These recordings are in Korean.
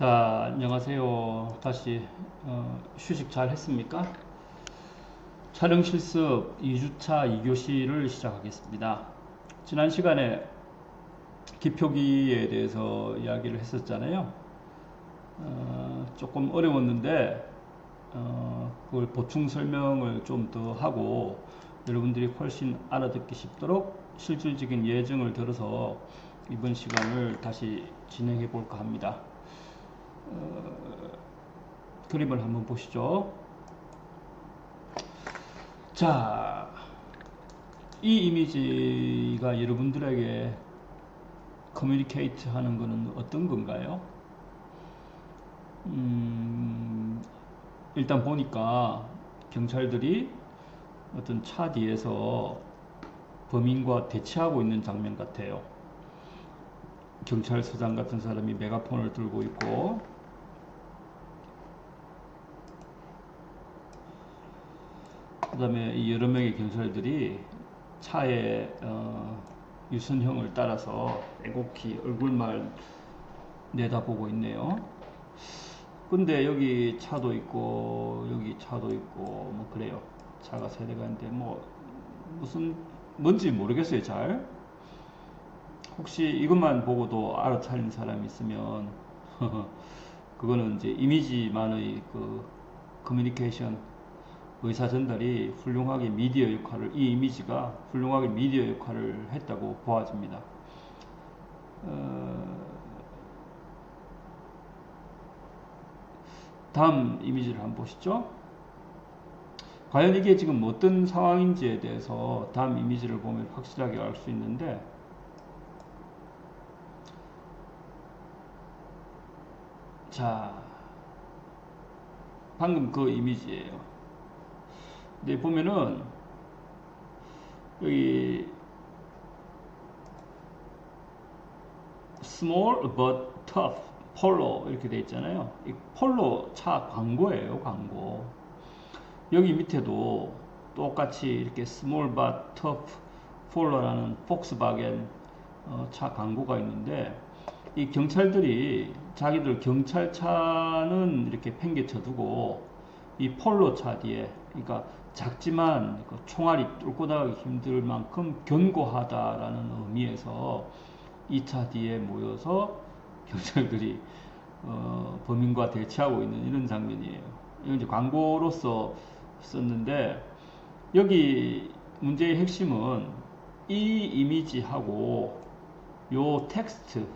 자, 안녕하세요. 다시 휴식 잘 했습니까? 촬영 실습 2주차 2교시를 시작하겠습니다. 지난 시간에 기표기에 대해서 이야기를 했었잖아요. 조금 어려웠는데 그걸 보충 설명을 좀 더 하고 여러분들이 훨씬 알아듣기 쉽도록 실질적인 예증을 들어서 이번 시간을 다시 진행해 볼까 합니다. 그림을 한번 보시죠. 자, 이 이미지가 여러분들에게 커뮤니케이트 하는 것은 어떤 건가요? 일단 보니까 경찰들이 어떤 차 뒤에서 범인과 대치하고 있는 장면 같아요. 경찰서장 같은 사람이 메가폰을 들고 있고, 그 다음에 여러 명의 경찰들이 차에 유선형을 따라서 빼곡히 얼굴만 내다보고 있네요. 근데 여기 차도 있고 여기 차도 있고 뭐 그래요. 차가 세 대가 있는데 뭐 무슨 뭔지 모르겠어요. 잘 혹시 이것만 보고도 알아차리는 사람이 있으면 그거는 이제 이미지만의 그 커뮤니케이션 의사 전달이 훌륭하게 미디어 역할을, 이 이미지가 훌륭하게 미디어 역할을 했다고 보아집니다. 다음 이미지를 한번 보시죠. 과연 이게 지금 어떤 상황인지에 대해서 다음 이미지를 보면 확실하게 알 수 있는데, 자, 방금 그 이미지예요. 근데 보면은 여기 small but tough 폴로 이렇게 돼 있잖아요. 이 폴로 차 광고예요, 광고. 여기 밑에도 똑같이 이렇게 small but tough 폴로라는 폭스바겐 차 광고가 있는데, 이 경찰들이 자기들 경찰차는 이렇게 팽개쳐 두고 이 폴로 차 뒤에, 그러니까 작지만 그 총알이 뚫고 나가기 힘들 만큼 견고하다라는 의미에서 이 차 뒤에 모여서 경찰들이 범인과 대치하고 있는 이런 장면이에요. 이건 이제 광고로서 썼는데, 여기 문제의 핵심은 이 이미지하고 요 텍스트의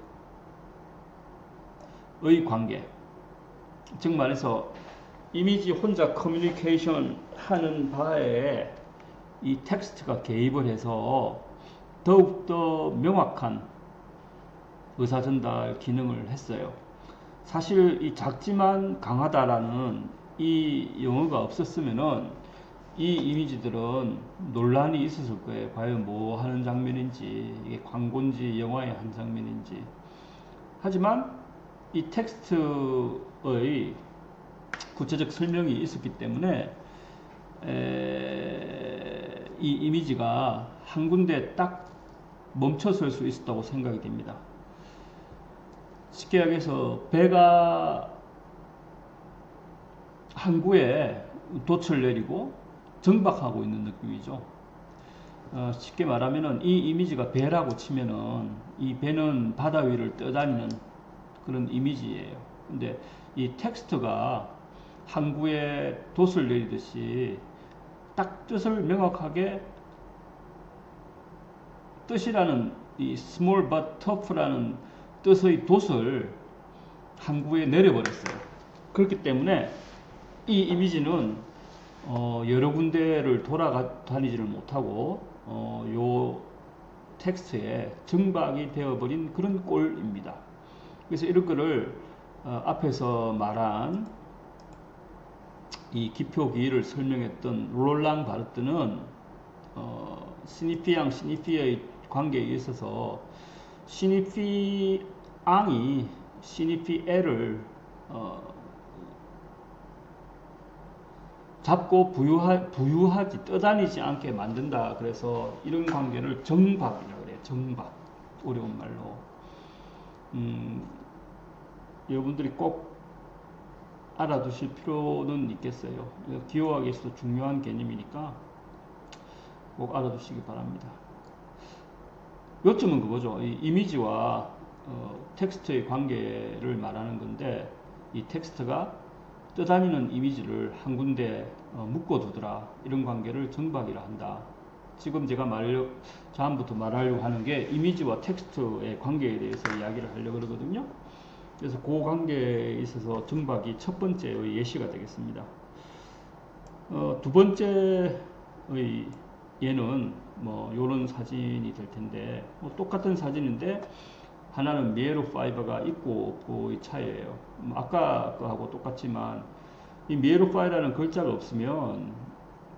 관계. 즉 말해서 이미지 혼자 커뮤니케이션 하는 바에 이 텍스트가 개입을 해서 더욱더 명확한 의사전달 기능을 했어요. 사실 이 작지만 강하다라는 이 영어가 없었으면은 이 이미지들은 논란이 있었을 거예요. 과연 뭐 하는 장면인지, 이게 광고인지 영화의 한 장면인지. 하지만 이 텍스트의 구체적 설명이 있었기 때문에 이 이미지가 한 군데 딱 멈춰설 수 있었다고 생각이 됩니다. 쉽게 얘기해서 배가 항구에 돛을 내리고 정박하고 있는 느낌이죠. 쉽게 말하면은 이 이미지가 배라고 치면은 이 배는 바다 위를 떠다니는 그런 이미지예요. 근데 이 텍스트가 항구에 돛을 내리듯이 딱 뜻을 명확하게, 뜻이라는 이 small but tough라는 뜻의 돛을 항구에 내려버렸어요. 그렇기 때문에 이 이미지는 여러 군데를 돌아다니지를 못하고 요 텍스트에 정박이 되어버린 그런 꼴입니다. 그래서 이런 거를 앞에서 말한 이 기표기를 설명했던 롤랑 바르트는 시니피앙 시니피의 관계에 있어서 시니피앙이 시니피에를 잡고 부유하지 떠다니지 않게 만든다. 그래서 이런 관계를 정박이라고 그래요. 정박. 어려운 말로. 여러분들이 꼭 알아두실 필요는 있겠어요. 기호학에서도 중요한 개념이니까 꼭 알아두시기 바랍니다. 요점은 그거죠. 이 이미지와 텍스트의 관계를 말하는 건데, 이 텍스트가 떠다니는 이미지를 한 군데 묶어두더라, 이런 관계를 정박이라 한다. 지금 제가 다음부터 말하려고 하는 게 이미지와 텍스트의 관계에 대해서 이야기를 하려고 그러거든요. 그래서 그 관계에 있어서 정박이 첫 번째의 예시가 되겠습니다. 두 번째의 얘는 뭐 요런 사진이 될 텐데, 똑같은 사진인데 하나는 미에로 파이버가 있고 없고의 차이예요. 아까 거하고 똑같지만 이 미에로 파이라는 글자가 없으면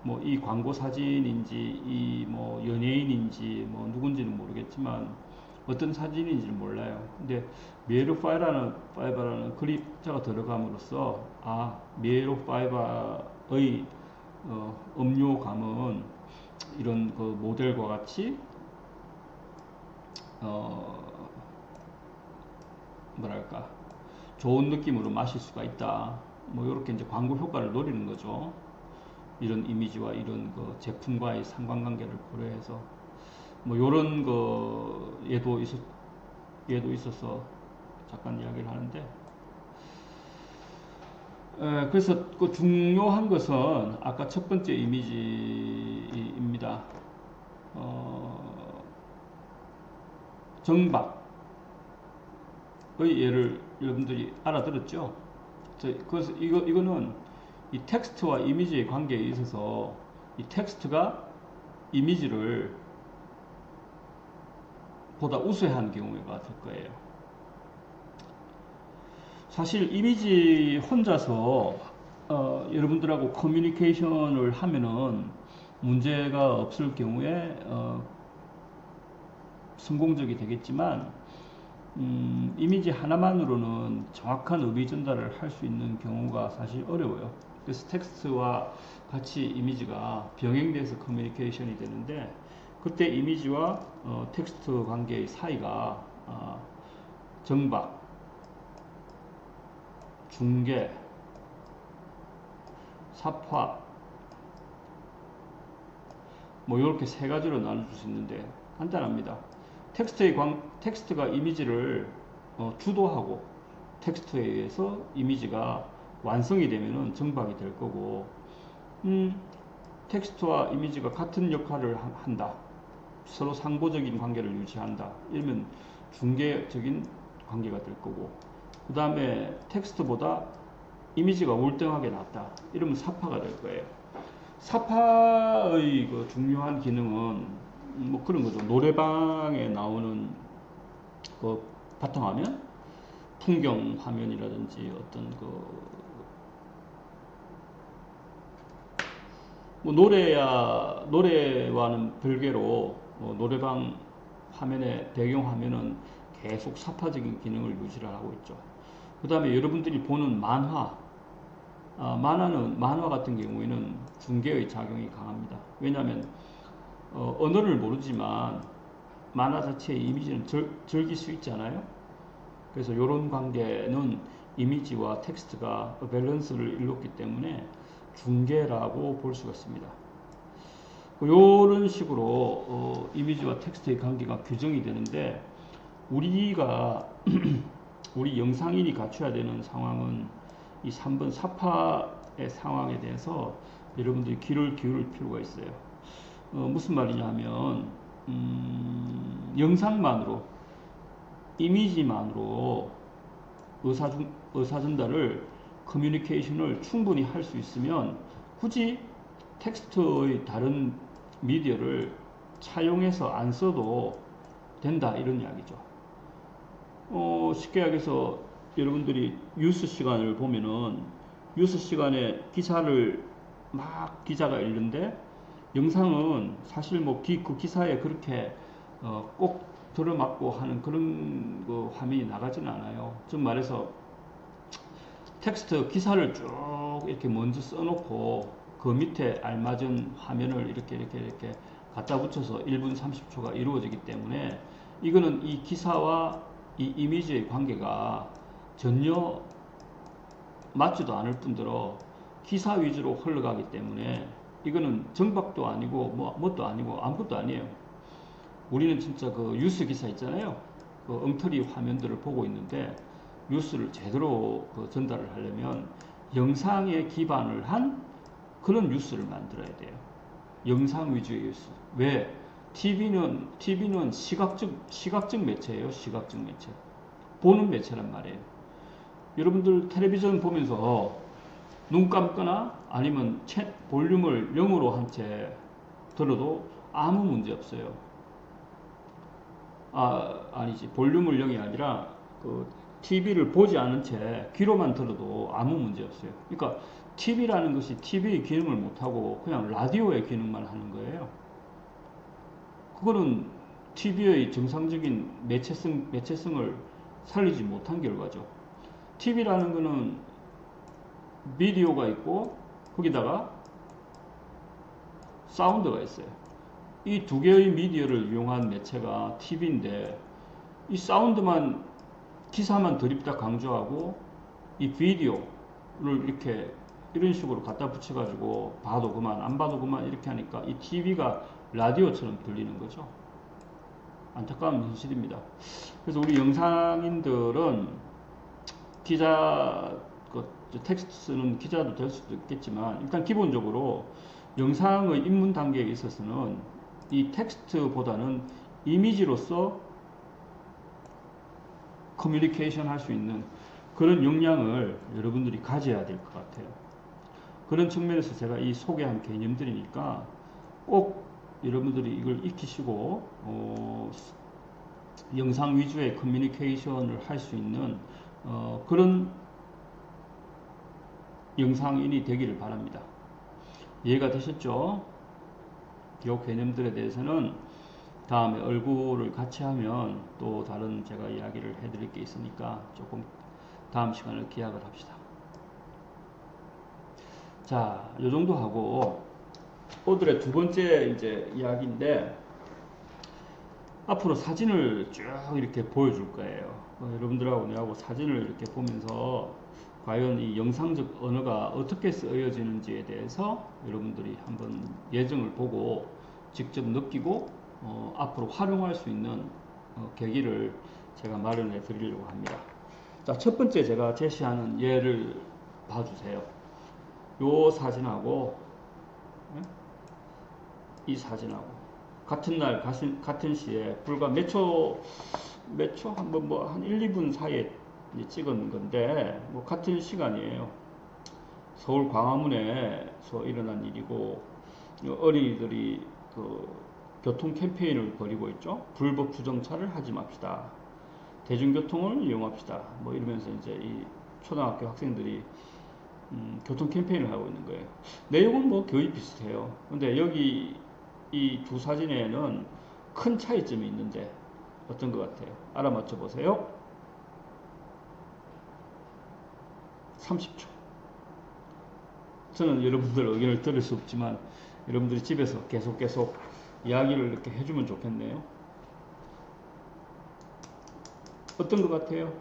뭐 이 광고 사진인지 이 뭐 연예인인지 뭐 누군지는 모르겠지만 어떤 사진인지는 몰라요. 근데 미에로 파이버라는 글자가 들어감으로써 미에로 파이버의 음료감은 이런 그 모델과 같이 뭐랄까 좋은 느낌으로 마실 수가 있다. 뭐 이렇게 이제 광고 효과를 노리는 거죠. 이런 이미지와 이런 그 제품과의 상관관계를 고려해서 뭐 이런 거 얘도 있어서 잠깐 이야기를 하는데, 그래서 그 중요한 것은 아까 첫 번째 이미지입니다. 정박의 예를 여러분들이 알아들었죠? 그래서 이거는 이 텍스트와 이미지의 관계에 있어서 이 텍스트가 이미지를 보다 우세한 경우가 될 거예요. 사실 이미지 혼자서 여러분들하고 커뮤니케이션을 하면은 문제가 없을 경우에 성공적이 되겠지만, 이미지 하나만으로는 정확한 의미 전달을 할 수 있는 경우가 사실 어려워요. 그래서 텍스트와 같이 이미지가 병행돼서 커뮤니케이션이 되는데, 그때 이미지와 텍스트 관계의 사이가 정박, 중계, 삽화, 뭐 이렇게 세 가지로 나눠줄 수 있는데 간단합니다. 텍스트가 이미지를 주도하고 텍스트에 의해서 이미지가 완성이 되면은 정박이 될 거고, 텍스트와 이미지가 같은 역할을 한다, 서로 상보적인 관계를 유지한다, 이러면 중개적인 관계가 될 거고, 그 다음에 텍스트보다 이미지가 월등하게 낫다, 이러면 삽화가 될 거예요. 삽화의 그 중요한 기능은 뭐 그런 거죠. 노래방에 나오는 그 바탕화면, 풍경 화면이라든지 어떤 뭐 노래와는 별개로 노래방 화면의 배경 화면은 계속 삽화적인 기능을 유지를 하고 있죠. 그 다음에 여러분들이 보는 만화 같은 경우에는 중계의 작용이 강합니다. 왜냐하면 언어를 모르지만 만화 자체의 이미지는 즐길 수 있잖아요. 그래서 이런 관계는 이미지와 텍스트가 밸런스를 이뤘기 때문에 중계라고 볼 수가 있습니다. 이런 식으로 이미지와 텍스트의 관계가 규정이 되는데, 우리가 우리 영상인이 갖춰야 되는 상황은 이 3번 삽화의 상황에 대해서 여러분들이 귀를 기울일 필요가 있어요. 무슨 말이냐면 영상만으로, 이미지만으로 의사 전달을, 커뮤니케이션을 충분히 할 수 있으면 굳이 텍스트의 다른 미디어를 차용해서 안 써도 된다, 이런 이야기죠. 쉽게 얘기해서 여러분들이 뉴스 시간을 보면은 뉴스 시간에 기자가 읽는데 영상은 사실 뭐 그 기사에 그렇게 꼭 들어맞고 하는 그런 그 화면이 나가지는 않아요. 즉 말해서 텍스트 기사를 쭉 이렇게 먼저 써놓고 그 밑에 알맞은 화면을 이렇게 갖다 붙여서 1분 30초가 이루어지기 때문에, 이거는 이 기사와 이 이미지의 관계가 전혀 맞지도 않을 뿐더러 기사 위주로 흘러가기 때문에 이거는 정박도 아니고 뭣도 아니고 아무것도 아니에요. 우리는 진짜 그 뉴스 기사 있잖아요. 그 엉터리 화면들을 보고 있는데 뉴스를 제대로 그 전달을 하려면 영상에 기반을 한 그런 뉴스를 만들어야 돼요. 영상 위주의 뉴스. 왜? TV는 시각적 매체예요. 시각적 매체. 보는 매체란 말이에요. 여러분들 텔레비전 보면서 눈 감거나 아니면 볼륨을 0으로 한 채 들어도 아무 문제 없어요. 아니지. 볼륨을 0이 아니라 그 TV를 보지 않은 채 귀로만 들어도 아무 문제 없어요. 그러니까 TV라는 것이 TV의 기능을 못하고 그냥 라디오의 기능만 하는 거예요. 그거는 TV의 정상적인 매체성을 살리지 못한 결과죠. TV라는 거는 비디오가 있고 거기다가 사운드가 있어요. 이 두 개의 미디어를 이용한 매체가 TV인데 이 사운드만 기사만 드립다 강조하고 이 비디오를 이렇게 이런 식으로 갖다 붙여가지고 봐도 그만 안 봐도 그만 이렇게 하니까 이 TV가 라디오처럼 들리는 거죠. 안타까운 현실입니다. 그래서 우리 영상인들은 기자 텍스트 쓰는 기자도 될 수도 있겠지만 일단 기본적으로 영상의 입문 단계에 있어서는 이 텍스트보다는 이미지로서 커뮤니케이션 할 수 있는 그런 역량을 여러분들이 가져야 될 것 같아요. 그런 측면에서 제가 이 소개한 개념들이니까 꼭 여러분들이 이걸 익히시고 영상 위주의 커뮤니케이션을 할 수 있는 그런 영상인이 되기를 바랍니다. 이해가 되셨죠? 이 개념들에 대해서는 다음에 얼굴을 같이 하면 또 다른 제가 이야기를 해드릴 게 있으니까 조금 다음 시간을 기약을 합시다. 자, 요 정도 하고 오늘의 두 번째 이제 이야기인데 앞으로 사진을 쭉 이렇게 보여줄 거예요. 여러분들하고 내하고 사진을 이렇게 보면서 과연 이 영상적 언어가 어떻게 쓰여지는지에 대해서 여러분들이 한번 예정을 보고 직접 느끼고 앞으로 활용할 수 있는 계기를 제가 마련해 드리려고 합니다. 자, 첫 번째 제가 제시하는 예를 봐주세요. 요 사진하고 이 사진하고 같은 날 같은 시에 불과 몇 초 한번 뭐 한 1, 2분 사이에 찍은 건데 뭐 같은 시간이에요. 서울 광화문에서 일어난 일이고 어린이들이 그 교통 캠페인을 벌이고 있죠. 불법 주정차를 하지 맙시다. 대중교통을 이용합시다. 뭐 이러면서 이제 이 초등학교 학생들이 교통 캠페인을 하고 있는 거예요. 내용은 뭐 거의 비슷해요. 근데 여기 이 두 사진에는 큰 차이점이 있는데 어떤 것 같아요? 알아맞혀 보세요. 30초. 저는 여러분들 의견을 들을 수 없지만 여러분들이 집에서 계속 이야기를 이렇게 해주면 좋겠네요. 어떤 것 같아요?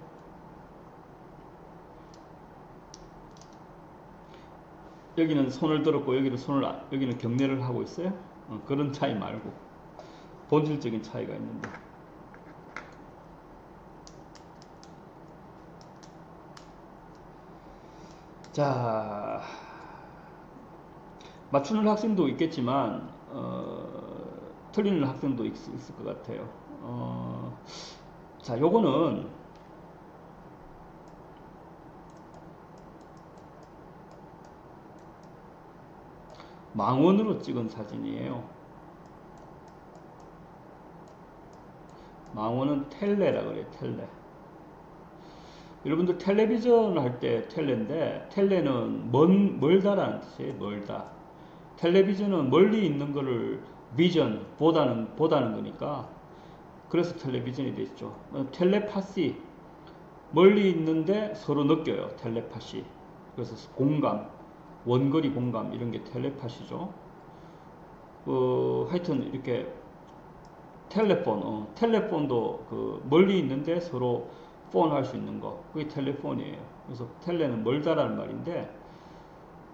여기는 손을 들었고 여기는 경례를 하고 있어요. 그런 차이 말고 본질적인 차이가 있는데. 자, 맞추는 학생도 있겠지만 틀리는 학생도 있을 것 같아요. 자, 요거는 망원으로 찍은 사진이에요. 망원은 텔레라 그래요. 텔레. 여러분들 텔레비전 할 때 텔레인데 텔레는 멀다라는 뜻이에요. 멀다. 텔레비전은 멀리 있는 거를 비전 보다는 거니까 그래서 텔레비전이 됐죠. 텔레파시 멀리 있는데 서로 느껴요. 텔레파시. 그래서 공감, 원거리 공감 이런 게 텔레파시죠. 하여튼 이렇게 텔레폰도 그 멀리 있는데 서로 폰 할 수 있는 거, 그게 텔레폰이에요. 그래서 텔레는 멀다라는 말인데,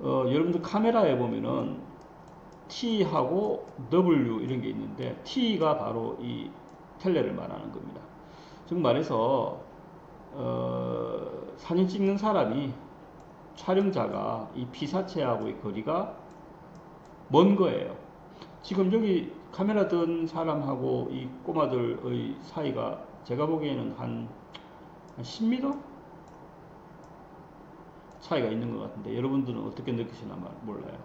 여러분들 카메라에 보면은 T하고 W 이런 게 있는데, T가 바로 이 텔레를 말하는 겁니다. 즉 말해서 사진 찍는 사람이, 촬영자가 이 피사체하고의 거리가 먼 거예요. 지금 여기 카메라 든 사람하고 이 꼬마들의 사이가 제가 보기에는 한 10m 차이가 있는 것 같은데, 여러분들은 어떻게 느끼시나 몰라요.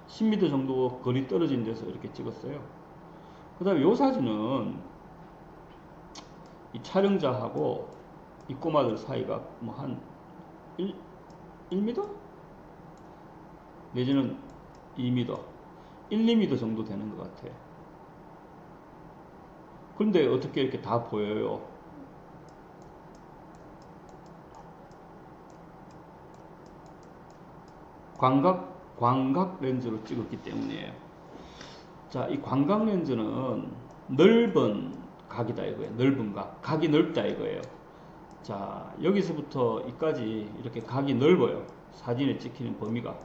10m 정도 거리 떨어진 데서 이렇게 찍었어요. 그 다음에 이 사진은 이 촬영자하고 이 꼬마들 사이가 뭐 한 1m? 내지는 2m, 1, 2m 정도 되는 것 같아요. 그런데 어떻게 이렇게 다 보여요? 광각 렌즈로 찍었기 때문이에요. 자, 이 광각 렌즈는 넓은 각이다 이거예요. 넓은 각. 각이 넓다 이거예요. 자, 여기서부터 이까지 이렇게 각이 넓어요. 사진에 찍히는 범위가.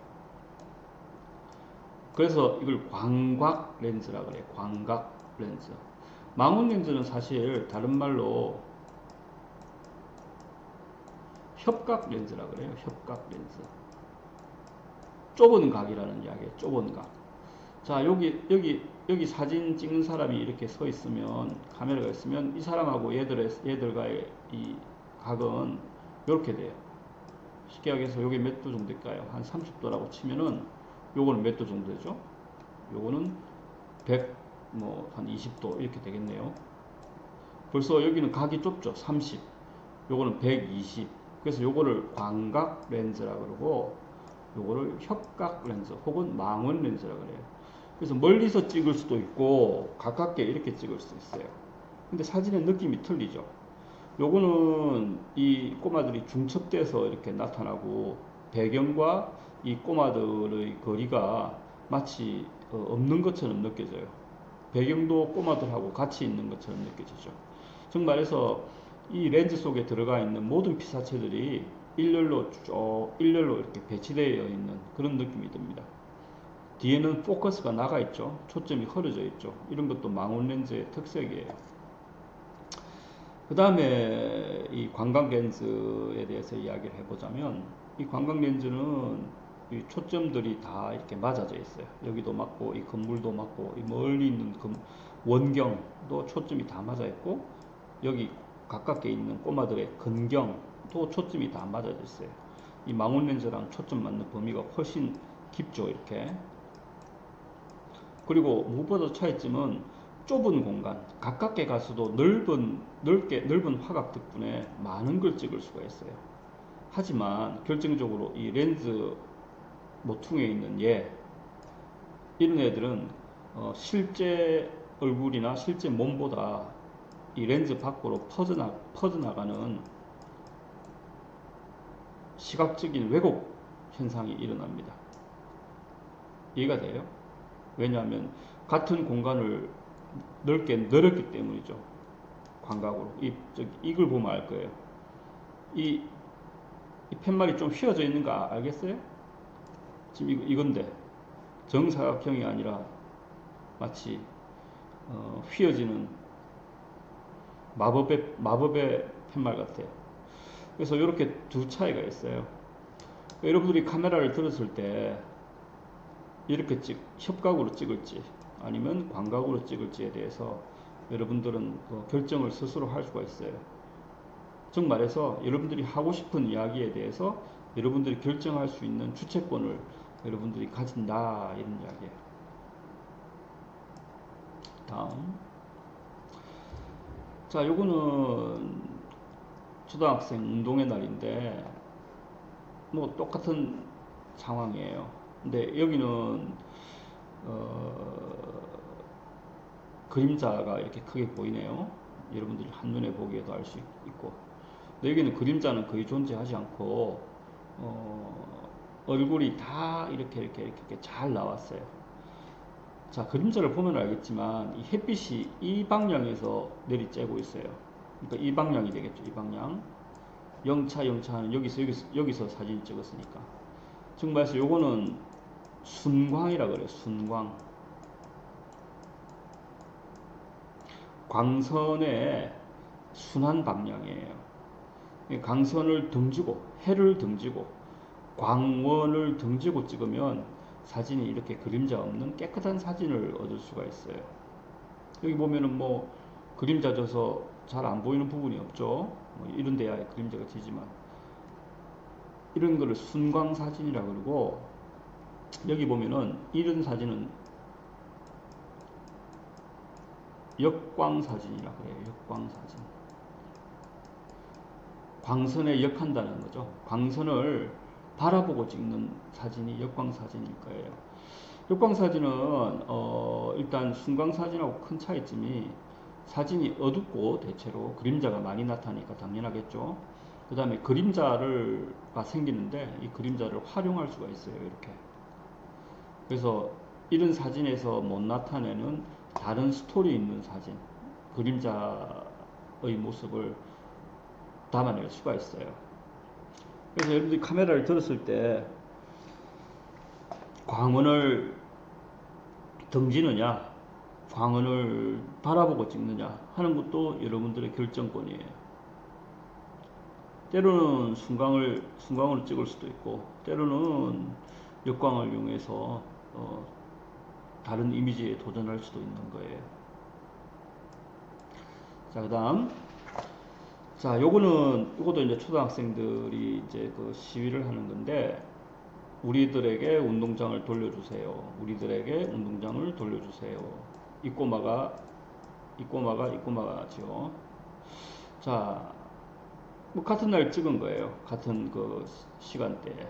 그래서 이걸 광각 렌즈라 그래요. 광각 렌즈. 망원 렌즈는 사실 다른 말로 협각 렌즈라 그래요. 협각 렌즈. 좁은 각이라는 이야기예요. 좁은 각. 자, 여기 사진 찍는 사람이 이렇게 서 있으면, 카메라가 있으면 이 사람하고 얘들과의 이 각은 이렇게 돼요. 쉽게 얘기해서 요게 몇 도 정도 될까요? 한 30도라고 치면은 요거는 몇 도 정도 되죠? 요거는 100, 뭐 한 20도 이렇게 되겠네요. 벌써 여기는 각이 좁죠. 30. 요거는 120. 그래서 요거를 광각 렌즈라 그러고, 요거를 협각 렌즈 혹은 망원 렌즈라 그래요. 그래서 멀리서 찍을 수도 있고 가깝게 이렇게 찍을 수 있어요. 근데 사진의 느낌이 틀리죠. 요거는 이 꼬마들이 중첩돼서 이렇게 나타나고, 배경과 이 꼬마들의 거리가 마치 없는 것처럼 느껴져요. 배경도 꼬마들하고 같이 있는 것처럼 느껴지죠. 즉 말해서 이 렌즈 속에 들어가 있는 모든 피사체들이 일렬로 이렇게 배치되어 있는 그런 느낌이 듭니다. 뒤에는 포커스가 나가 있죠. 초점이 흐려져 있죠. 이런 것도 망원 렌즈의 특색이에요. 그 다음에 이 광각 렌즈에 대해서 이야기를 해보자면, 이 광각 렌즈는 이 초점들이 다 이렇게 맞아져 있어요. 여기도 맞고, 이 건물도 맞고, 이 멀리 있는 원경도 초점이 다 맞아 있고, 여기 가깝게 있는 꼬마들의 근경도 초점이 다 맞아져 있어요. 이 망원 렌즈랑 초점 맞는 범위가 훨씬 깊죠, 이렇게. 그리고 무엇보다 차이점은 좁은 공간, 가깝게 가서도 넓은 화각 덕분에 많은 걸 찍을 수가 있어요. 하지만 결정적으로 이 렌즈 모퉁이에 있는 이런 애들은 실제 얼굴이나 실제 몸보다 이 렌즈 밖으로 퍼져나가는 시각적인 왜곡 현상이 일어납니다. 이해가 돼요? 왜냐하면 같은 공간을 넓기 때문이죠. 광각으로. 이걸 보면 알 거예요. 이 팻말이 좀 휘어져 있는 거 알겠어요? 지금 이건데 정사각형이 아니라 마치 휘어지는 마법의 팻말 같아요. 그래서 이렇게 두 차이가 있어요. 여러분들이 카메라를 들었을 때 이렇게 협각으로 찍을지 아니면 광각으로 찍을지에 대해서 여러분들은 결정을 스스로 할 수가 있어요. 즉 말해서 여러분들이 하고 싶은 이야기에 대해서 여러분들이 결정할 수 있는 주체권을 여러분들이 가진다, 이런 이야기예요. 다음. 자, 요거는 초등학생 운동의 날인데 뭐 똑같은 상황이에요. 근데 여기는 그림자가 이렇게 크게 보이네요. 여러분들이 한눈에 보기에도 알 수 있고. 근데 여기는 그림자는 거의 존재하지 않고 얼굴이 다 이렇게 잘 나왔어요. 자, 그림자를 보면 알겠지만 이 햇빛이 이 방향에서 내리쬐고 있어요. 그러니까 이 방향이 되겠죠. 이 방향. 영차는 여기서 사진 찍었으니까. 즉 말해서 요거는 순광이라 그래요. 순광. 광선의 순환 방향이에요. 광선을 등지고, 해를 등지고, 광원을 등지고 찍으면 사진이 이렇게 그림자 없는 깨끗한 사진을 얻을 수가 있어요. 여기 보면은 뭐 그림자 져서 잘 안 보이는 부분이 없죠. 뭐 이런 데야 그림자가 지지만, 이런 거를 순광 사진이라 그러고, 여기 보면은 이런 사진은 역광 사진이라 그래요. 역광 사진. 광선에 역한다는 거죠. 광선을 바라보고 찍는 사진이 역광 사진일 거예요. 역광 사진은 일단 순광 사진하고 큰 차이점이, 사진이 어둡고 대체로 그림자가 많이 나타나니까 당연하겠죠. 그 다음에 그림자가 생기는데 이 그림자를 활용할 수가 있어요. 이렇게. 그래서 이런 사진에서 못 나타내는 다른 스토리 있는 사진, 그림자의 모습을 담아낼 수가 있어요. 그래서 여러분들이 카메라를 들었을 때 광원을 등지느냐, 광원을 바라보고 찍느냐 하는 것도 여러분들의 결정권이에요. 때로는 순광으로 찍을 수도 있고, 때로는 역광을 이용해서 다른 이미지에 도전할 수도 있는 거예요. 자, 그 다음. 자, 요것도 이제 초등학생들이 이제 그 시위를 하는 건데, 우리들에게 운동장을 돌려주세요. 우리들에게 운동장을 돌려주세요. 이 꼬마가죠. 자, 뭐 같은 날 찍은 거예요. 같은 그 시간대에.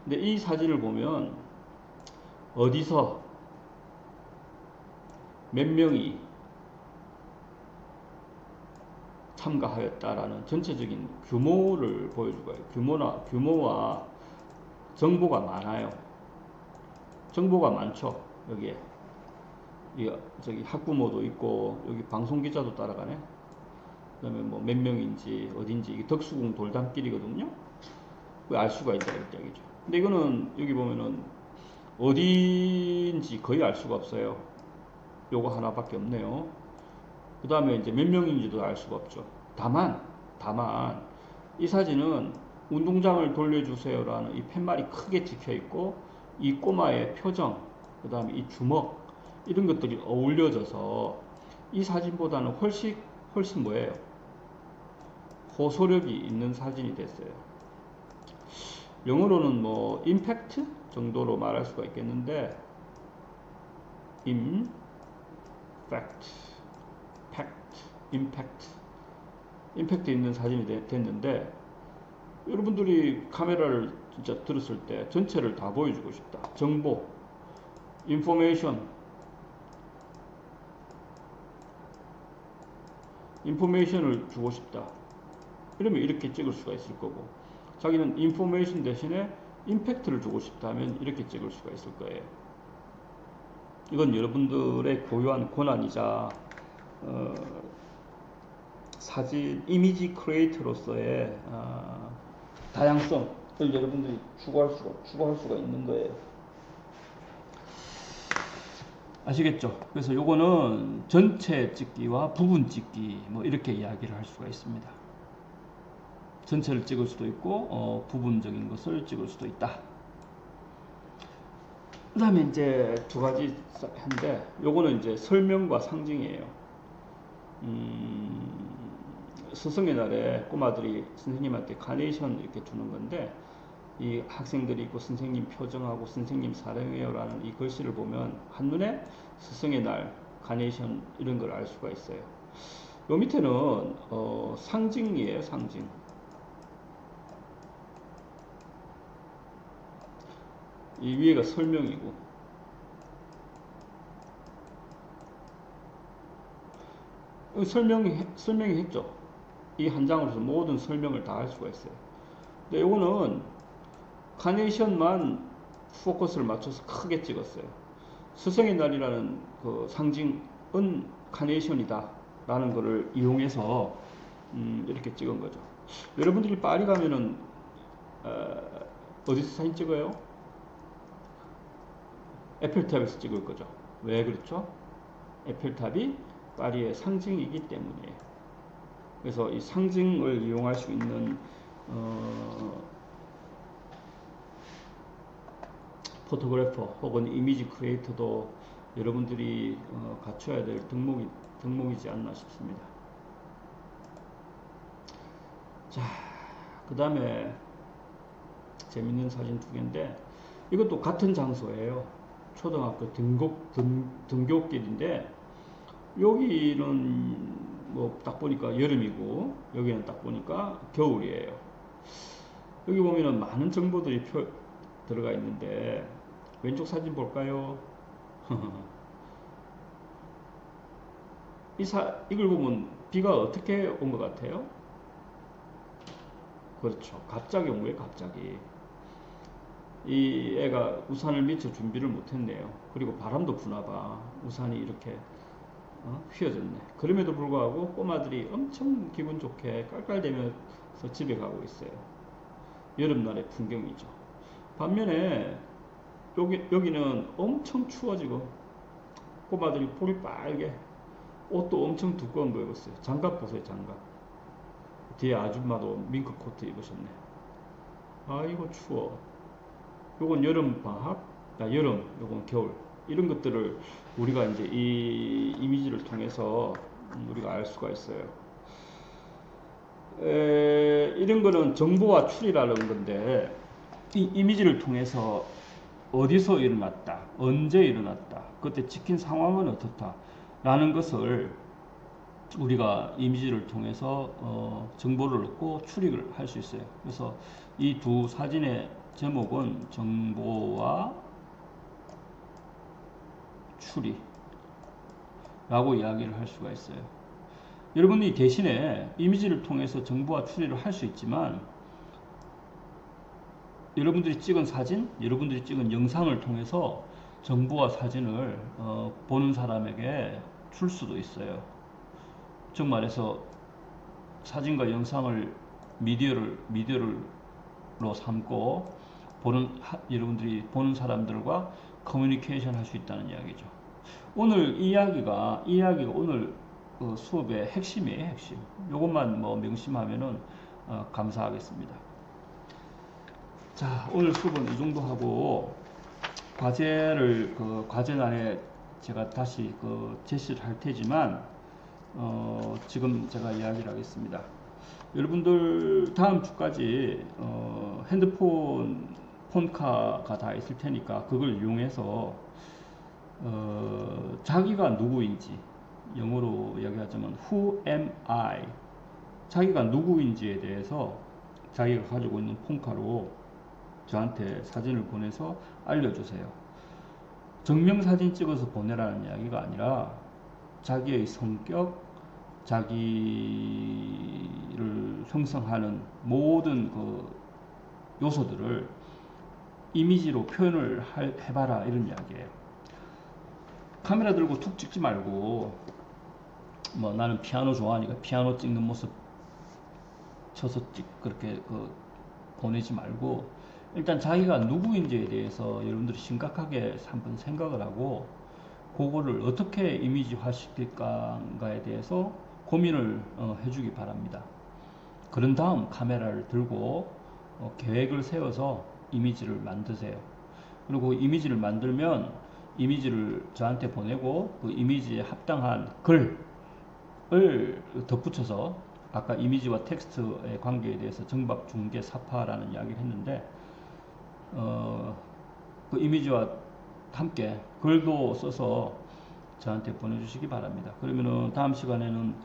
근데 이 사진을 보면 어디서 몇 명이 참가하였다라는 전체적인 규모를 보여줄 거예요. 규모와 정보가 많아요. 정보가 많죠. 여기에 저기 학부모도 있고, 여기 방송 기자도 따라가네. 그다음에 뭐 몇 명인지 어딘지, 이게 덕수궁 돌담길이거든요. 알 수가 있다 이렇게 얘기죠. 근데 이거는 여기 보면은 어딘지 거의 알 수가 없어요. 요거 하나밖에 없네요. 그 다음에 이제 몇 명인지도 알 수가 없죠. 다만 이 사진은 운동장을 돌려주세요라는 이 팻말이 크게 찍혀 있고, 이 꼬마의 표정, 그 다음에 이 주먹, 이런 것들이 어울려져서 이 사진보다는 훨씬 뭐예요? 호소력이 있는 사진이 됐어요. 영어로는 뭐 임팩트 정도로 말할 수가 있겠는데, 임팩트 있는 사진이 됐는데, 여러분들이 카메라를 진짜 들었을 때 전체를 다 보여주고 싶다. 정보, 인포메이션을 주고 싶다. 이러면 이렇게 찍을 수가 있을 거고, 자기는 인포메이션 대신에 임팩트를 주고 싶다 하면 이렇게 찍을 수가 있을 거예요. 이건 여러분들의 고유한 권한이자 사진 이미지 크리에이터로서의 다양성을 여러분들이 추구할 수가 있는 거예요. 아시겠죠? 그래서 요거는 전체 찍기와 부분 찍기 뭐 이렇게 이야기를 할 수가 있습니다. 전체를 찍을 수도 있고 부분적인 것을 찍을 수도 있다. 그 다음에 이제 두 가지 한데, 요거는 이제 설명과 상징이에요. 스승의 날에 꼬마들이 선생님한테 카네이션 이렇게 주는 건데, 이 학생들이 있고 선생님 표정하고 선생님 사랑해요 라는 이 글씨를 보면 한눈에 스승의 날, 카네이션 이런 걸 알 수가 있어요. 요 밑에는 상징이에요. 상징. 이 위에가 설명이고, 설명이 했죠. 이 한 장으로서 모든 설명을 다 할 수가 있어요. 근데 이거는 카네이션만 포커스를 맞춰서 크게 찍었어요. 스승의 날이라는 그 상징은 카네이션이다 라는 것을 이용해서 이렇게 찍은 거죠. 여러분들이 파리 가면은 어디서 사진 찍어요? 에펠탑에서 찍을 거죠. 왜 그렇죠? 에펠탑이 파리의 상징이기 때문이에요. 그래서 이 상징을 이용할 수 있는 포토그래퍼 혹은 이미지 크리에이터도 여러분들이 갖춰야 될 덕목이지 않나 싶습니다. 자, 그 다음에 재밌는 사진 두 개인데, 이것도 같은 장소예요. 초등학교 등교길인데, 여기는 뭐 딱 보니까 여름이고, 여기는 딱 보니까 겨울이에요. 여기 보면은 많은 정보들이 들어가 있는데, 왼쪽 사진 볼까요? 이걸 보면 비가 어떻게 온 것 같아요? 그렇죠. 갑자기 온 거예요, 갑자기. 이 애가 우산을 미처 준비를 못했네요. 그리고 바람도 부나봐. 우산이 이렇게 휘어졌네. 그럼에도 불구하고 꼬마들이 엄청 기분 좋게 깔깔대면서 집에 가고 있어요. 여름날의 풍경이죠. 반면에 여기는 엄청 추워지고 꼬마들이 볼이 빨개, 옷도 엄청 두꺼운 거 입었어요. 장갑 보세요, 장갑. 뒤에 아줌마도 밍크 코트 입으셨네. 아이고 추워. 요건 여름 방학, 여름, 요건 겨울. 이런 것들을 우리가 이제 이 이미지를 통해서 우리가 알 수가 있어요. 이런 거는 정보와 추리라는 건데, 이 이미지를 통해서 어디서 일어났다, 언제 일어났다, 그때 찍힌 상황은 어떻다 라는 것을 우리가 이미지를 통해서 정보를 얻고 추리를 할 수 있어요. 그래서 이 두 사진의 제목은 정보와 추리라고 이야기를 할 수가 있어요. 여러분이 대신에 이미지를 통해서 정보와 추리를 할 수 있지만, 여러분들이 찍은 사진, 여러분들이 찍은 영상을 통해서 정보와 사진을 보는 사람에게 줄 수도 있어요. 즉 말해서 사진과 영상을 미디어로 삼고 여러분들이 보는 사람들과 커뮤니케이션 할 수 있다는 이야기죠. 오늘 이 이야기가 오늘 수업의 핵심이에요, 핵심. 이것만 뭐 명심하면은 감사하겠습니다. 자, 오늘 수업은 이 정도 하고, 과제란에 제가 다시 제시를 할 테지만, 지금 제가 이야기를 하겠습니다. 여러분들 다음 주까지 핸드폰 폰카가 다 있을 테니까 그걸 이용해서 자기가 누구인지, 영어로 이야기하자면 Who am I? 자기가 누구인지에 대해서 자기가 가지고 있는 폰카로 저한테 사진을 보내서 알려주세요. 증명사진 찍어서 보내라는 이야기가 아니라 자기의 성격, 자기를 형성하는 모든 요소들을 이미지로 표현을 해봐라, 이런 이야기예요. 카메라 들고 툭 찍지 말고, 뭐 나는 피아노 좋아하니까 피아노 찍는 모습 쳐서 그렇게 보내지 말고, 일단 자기가 누구인지에 대해서 여러분들이 심각하게 한번 생각을 하고, 그거를 어떻게 이미지화 시킬까에 대해서 고민을 해주기 바랍니다. 그런 다음 카메라를 들고 계획을 세워서 이미지를 만드세요. 그리고 이미지를 만들면 이미지를 저한테 보내고, 그 이미지에 합당한 글을 덧붙여서, 아까 이미지와 텍스트의 관계에 대해서 정박, 중계, 사파라는 이야기를 했는데, 그 이미지와 함께 글도 써서 저한테 보내주시기 바랍니다. 그러면은 다음 시간에는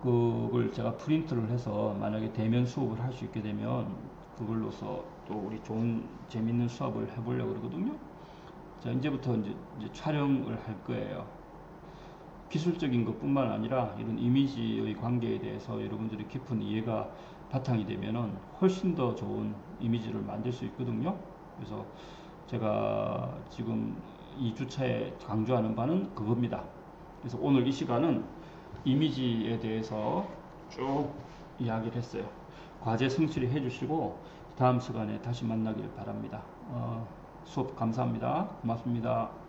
그걸 제가 프린트를 해서 만약에 대면 수업을 할 수 있게 되면 그걸로서 또 우리 좋은 재밌는 수업을 해보려고 그러거든요. 자, 이제부터 이제 촬영을 할 거예요. 기술적인 것뿐만 아니라 이런 이미지의 관계에 대해서 여러분들이 깊은 이해가 바탕이 되면은 훨씬 더 좋은 이미지를 만들 수 있거든요. 그래서 제가 지금 2주차에 강조하는 바는 그겁니다. 그래서 오늘 이 시간은 이미지에 대해서 쭉 이야기를 했어요. 과제 성실히 해주시고 다음 시간에 다시 만나길 바랍니다. 수업 감사합니다. 고맙습니다.